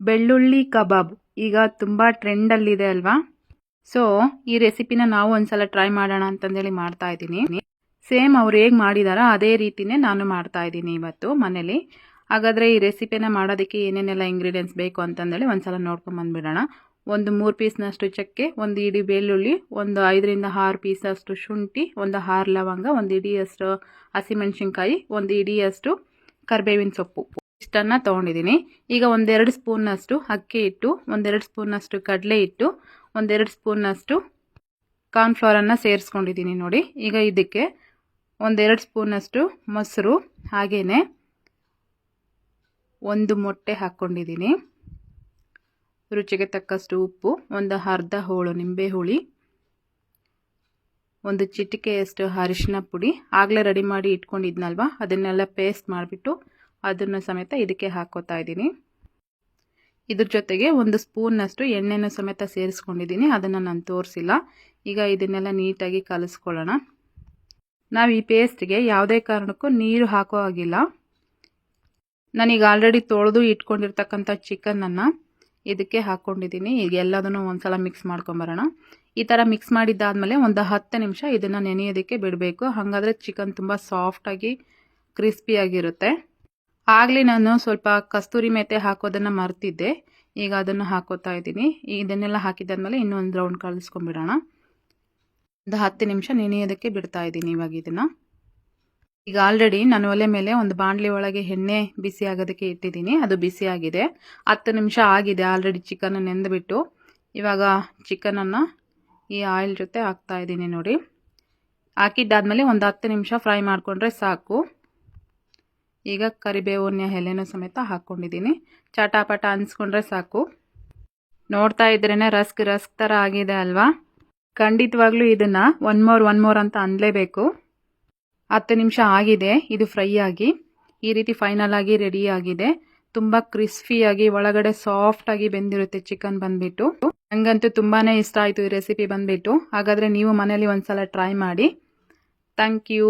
ಬೆಳ್ಳುಳ್ಳಿ ಕಬಾಬ್ ಈಗ ತುಂಬ ಟ್ರೆಂಡಲ್ಲಿದೆ ಅಲ್ವಾ. ಸೊ ಈ ರೆಸಿಪಿನ ನಾವು ಒಂದ್ಸಲ ಟ್ರೈ ಮಾಡೋಣ ಅಂತಂದೇಳಿ ಮಾಡ್ತಾ ಇದ್ದೀನಿ. ಸೇಮ್ ಅವ್ರು ಹೇಗೆ ಮಾಡಿದಾರೋ ಅದೇ ರೀತಿನೇ ನಾನು ಮಾಡ್ತಾ ಇದ್ದೀನಿ ಇವತ್ತು ಮನೇಲಿ. ಹಾಗಾದರೆ ಈ ರೆಸಿಪಿನ ಮಾಡೋದಕ್ಕೆ ಏನೇನೆಲ್ಲ ಇಂಗ್ರೀಡಿಯೆಂಟ್ಸ್ ಬೇಕು ಅಂತಂದೇಳಿ ಒಂದ್ಸಲ ನೋಡ್ಕೊಂಬಂದ್ಬಿಡೋಣ. ಒಂದು 3 ಪೀಸ್ನಷ್ಟು ಚಕ್ಕೆ, ಒಂದು ಇಡೀ ಬೆಳ್ಳುಳ್ಳಿ, ಒಂದು 5ರಿಂದ 6 ಪೀಸಷ್ಟು ಶುಂಠಿ, ಒಂದು 6 ಲವಂಗ, ಒಂದು ಇಡಿಯಷ್ಟು ಹಸಿಮೆಣಸಿನ್ಕಾಯಿ, ಒಂದು ಇಡಿಯಷ್ಟು ಕರಿಬೇವಿನ ಸೊಪ್ಪು ಇಷ್ಟನ್ನು ತೊಗೊಂಡಿದ್ದೀನಿ. ಈಗ 1-2 ಸ್ಪೂನ್ನಷ್ಟು ಅಕ್ಕಿ ಹಿಟ್ಟು, 1-2 ಸ್ಪೂನ್ನಷ್ಟು ಕಡಲೆ ಹಿಟ್ಟು, 1-2 ಸ್ಪೂನ್ನಷ್ಟು ಕಾರ್ನ್ಫ್ಲವರನ್ನು ಸೇರಿಸ್ಕೊಂಡಿದ್ದೀನಿ ನೋಡಿ. ಈಗ ಇದಕ್ಕೆ 1-2 ಸ್ಪೂನಷ್ಟು ಮೊಸರು, ಹಾಗೆಯೇ 1 ಮೊಟ್ಟೆ ಹಾಕ್ಕೊಂಡಿದ್ದೀನಿ. ರುಚಿಗೆ ತಕ್ಕಷ್ಟು ಉಪ್ಪು, ಒಂದು ಅರ್ಧ ಹೋಳು ನಿಂಬೆ ಹುಳಿ, ಒಂದು ಚಿಟಿಕೆಯಷ್ಟು ಅರಿಶಿನ ಪುಡಿ, ಆಗಲೇ ರೆಡಿ ಮಾಡಿ ಇಟ್ಕೊಂಡಿದ್ನಲ್ವ ಅದನ್ನೆಲ್ಲ ಪೇಸ್ಟ್ ಮಾಡಿಬಿಟ್ಟು ಅದನ್ನು ಸಮೇತ ಇದಕ್ಕೆ ಹಾಕೋತಾ ಇದ್ದೀನಿ. ಇದ್ರ ಜೊತೆಗೆ 1 ಸ್ಪೂನ್ನಷ್ಟು ಎಣ್ಣೆನೂ ಸಮೇತ ಸೇರಿಸ್ಕೊಂಡಿದ್ದೀನಿ, ಅದನ್ನು ನಾನು ತೋರಿಸಿಲ್ಲ. ಈಗ ಇದನ್ನೆಲ್ಲ ನೀಟಾಗಿ ಕಲಿಸ್ಕೊಳ್ಳೋಣ. ನಾವು ಈ ಪೇಸ್ಟ್ಗೆ ಯಾವುದೇ ಕಾರಣಕ್ಕೂ ನೀರು ಹಾಕೋ ಹಾಗಿಲ್ಲ. ನಾನೀಗ ಆಲ್ರೆಡಿ ತೊಳೆದು ಇಟ್ಕೊಂಡಿರ್ತಕ್ಕಂಥ ಚಿಕನನ್ನು ಇದಕ್ಕೆ ಹಾಕ್ಕೊಂಡಿದ್ದೀನಿ. ಈಗ ಎಲ್ಲದನ್ನು ಒಂದ್ಸಲ ಮಿಕ್ಸ್ ಮಾಡ್ಕೊಂಬರೋಣ. ಈ ಥರ ಮಿಕ್ಸ್ ಮಾಡಿದ್ದಾದಮೇಲೆ ಒಂದು 10 ನಿಮಿಷ ಇದನ್ನು ನೆನೆಯೋದಕ್ಕೆ ಬಿಡಬೇಕು. ಹಾಗಾದರೆ ಚಿಕನ್ ತುಂಬ ಸಾಫ್ಟಾಗಿ ಕ್ರಿಸ್ಪಿಯಾಗಿರುತ್ತೆ. ಆಗಲೇ ನಾನು ಸ್ವಲ್ಪ ಕಸ್ತೂರಿ ಮೇಥಿ ಹಾಕೋದನ್ನು ಮರ್ತಿದ್ದೆ. ಈಗ ಅದನ್ನು ಹಾಕೋತಾ ಇದ್ದೀನಿ. ಇದನ್ನೆಲ್ಲ ಹಾಕಿದ್ದಾದಮೇಲೆ ಇನ್ನೊಂದು ರೌಂಡ್ ಕಲಿಸ್ಕೊಂಡ್ಬಿಡೋಣ. ಒಂದು 10 ನಿಮಿಷ ನೆನೆಯೋದಕ್ಕೆ ಬಿಡ್ತಾ ಇದ್ದೀನಿ ಇವಾಗ ಇದನ್ನು. ಈಗ ಆಲ್ರೆಡಿ ನಾನು ಒಲೆ ಮೇಲೆ ಒಂದು ಬಾಣಲಿ ಒಳಗೆ ಎಣ್ಣೆ ಬಿಸಿ ಆಗೋದಕ್ಕೆ ಇಟ್ಟಿದ್ದೀನಿ. ಅದು ಬಿಸಿ ಆಗಿದೆ. 10 ನಿಮಿಷ ಆಗಿದೆ ಆಲ್ರೆಡಿ ಚಿಕನ್ ನೆಂದುಬಿಟ್ಟು. ಇವಾಗ ಚಿಕನನ್ನು ಈ ಆಯಿಲ್ ಜೊತೆ ಹಾಕ್ತಾ ಇದ್ದೀನಿ ನೋಡಿ. ಹಾಕಿದ್ದಾದಮೇಲೆ ಒಂದು 10 ನಿಮಿಷ ಫ್ರೈ ಮಾಡಿಕೊಂಡ್ರೆ ಸಾಕು. ಈಗ ಕರಿಬೇವಿನ ಎಲೆನೂ ಸಮೇತ ಹಾಕ್ಕೊಂಡಿದ್ದೀನಿ. ಚಟಾಪಟ ಅನ್ಸ್ಕೊಂಡ್ರೆ ಸಾಕು. ನೋಡ್ತಾ ಇದ್ರೇ ರಸ್ಕ್ ಥರ ಆಗಿದೆ ಅಲ್ವಾ. ಖಂಡಿತವಾಗ್ಲೂ ಇದನ್ನು ಒನ್ ಮೋರ್ ಅಂತ ಅನ್ನಲೇಬೇಕು. 10 ನಿಮಿಷ ಆಗಿದೆ ಇದು ಫ್ರೈ ಆಗಿ. ಈ ರೀತಿ ಫೈನಲ್ ಆಗಿ ರೆಡಿ ಆಗಿದೆ. ತುಂಬ ಕ್ರಿಸ್ಪಿಯಾಗಿ ಒಳಗಡೆ ಸಾಫ್ಟಾಗಿ ಬೆಂದಿರುತ್ತೆ ಚಿಕನ್ ಬಂದುಬಿಟ್ಟು. ನನಗಂತೂ ತುಂಬಾ ಇಷ್ಟ ಆಯಿತು ಈ ರೆಸಿಪಿ ಬಂದುಬಿಟ್ಟು. ಹಾಗಾದರೆ ನೀವು ಮನೇಲಿ ಒಂದ್ಸಲ ಟ್ರೈ ಮಾಡಿ. Thank you.